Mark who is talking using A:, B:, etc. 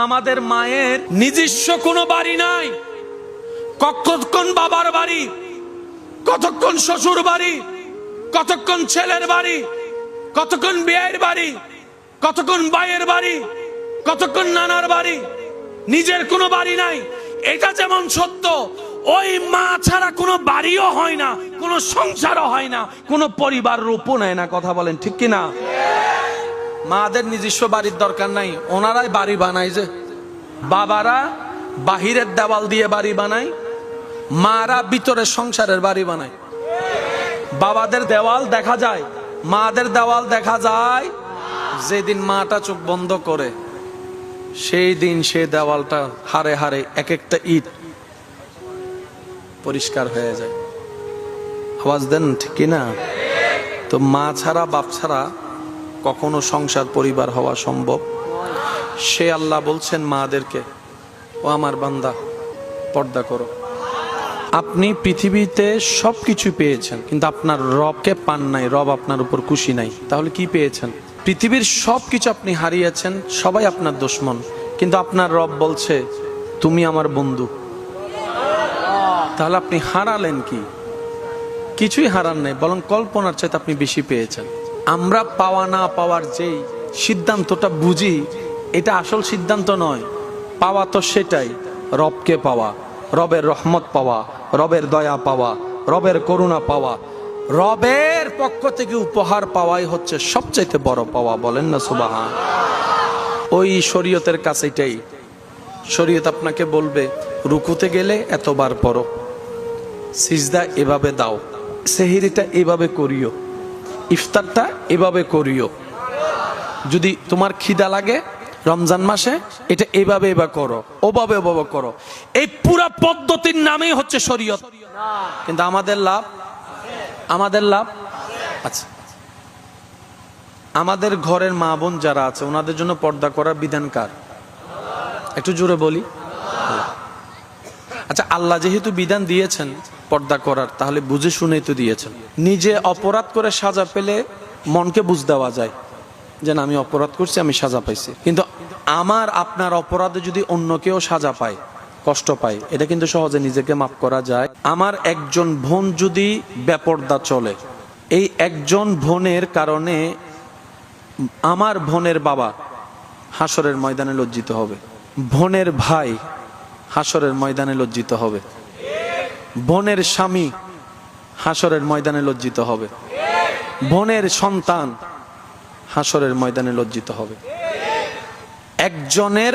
A: আমাদের মায়ের নিজস্ব কোনো বাড়ি নাই। কতক্ষণ বাবার বাড়ি, কতক্ষণ শ্বশুর বাড়ি, কতক্ষণ ছেলের বাড়ি, কতক্ষণ বিয়ের বাড়ি, কতক্ষণ ভাইয়ের বাড়ি, কতক্ষণ নানার বাড়ি, নিজের কোনো বাড়ি নাই। এটা যেমন সত্য, ওই মা ছাড়া কোনো বাড়িও হয় না, কোনো সংসারও হয় না, কোনো পরিবার রূপও নেয় না। কথা বলেন ঠিক কিনা? মাদের নিজস্ব বাড়ির দরকার নাই, ওনারাই বাড়ি বানায়। যে বাবারা বাহিরের দেওয়াল দিয়ে বাড়ি বানায়, মারা ভিতরের সংসারের বাড়ি বানায়। বাবাদের দেওয়াল দেখা যায়, মাদের দেওয়াল দেখা যায়। যেদিন মাটা চোখ বন্ধ করে, সেই দিন সে দেওয়ালটা হারে হারে এক একটা ইট পরিষ্কার হয়ে যায়। আওয়াজ দেন ঠিক কিনা? তো মা ছাড়া বাপ ছাড়া কখনো সংসার পরিবার হওয়া সম্ভব? সে আল্লাহ বলছেন মাদেরকে, ও আমার বান্দা পর্দা করো। আপনি পৃথিবীতে সবকিছু পেয়েছেন, কিন্তু আপনার রবকে পান নাই, রব আপনার উপর খুশি নাই। তাহলে কি পেয়েছেন? পৃথিবীর সবকিছু আপনি হারিয়েছেন, সবাই আপনার দুশমন, কিন্তু আপনার রব বলছে তুমি আমার বন্ধু। তাহলে আপনি হারালেন কি? কিছুই হারান নাই, বরং কল্পনার চাইতে আপনি বেশি পেয়েছেন। আমরা পাওয়া না পাওয়ার যেই সিদ্ধান্তটা বুঝি, এটা আসল সিদ্ধান্ত নয়। পাওয়া তো সেটাই, রবকে পাওয়া, রবের রহমত পাওয়া, রবের দয়া পাওয়া, রবের করুণা পাওয়া, রবের পক্ষ থেকে উপহার পাওয়াই হচ্ছে সবচাইতে বড় পাওয়া। বলেন না সুবহান। ওই শরীয়তের কাছে এটাই। শরীয়ত আপনাকে বলবে রুকুতে গেলে এতবার পড়ো, সিজদা এভাবে দাও, সেহরিটা এভাবে করিও, ইফতারটা এভাবে করিও। যদি তোমার খিদা লাগে রমজান মাসে, এটা এভাবে এভাবে করো, ওভাবে ওভাবে করো। এই পুরা পদ্ধতির নামেই হচ্ছে শরীয়ত। কিন্তু আমাদের লাভ, আমাদের লাভ আচ্ছা, আমাদের ঘরের মা বোন যারা আছে ওনাদের জন্য পর্দা করার বিধান কার? একটু জোরে বলি। আচ্ছা, আল্লাহ যেহেতু বিধান দিয়েছেন পর্দা করার, তাহলে বুঝে শুনেই তো দিয়েছেন। নিজে অপরাধ করে সাজা পেলে মনকে বুঝ দেওয়া যায় যে না, আমি অপরাধ করছি, আমি সাজা পাইছি। কিন্তু আমার আপনার অপরাধে যদি অন্য কেউ সাজা পায়, কষ্ট পায়, এটা কিন্তু সহজে নিজেকে মাফ করা যায়। আমার একজন বোন যদি বেপরদা চলে, এই একজন বোনের কারণে আমার বোনের বাবা হাসরের ময়দানে লজ্জিত হবে, বোনের ভাই হাসরের ময়দানে লজ্জিত হবে, বোনের স্বামী হাসরের ময়দানে লজ্জিত হবে, বোনের সন্তান হাসরের ময়দানে লজ্জিত হবে। একজনের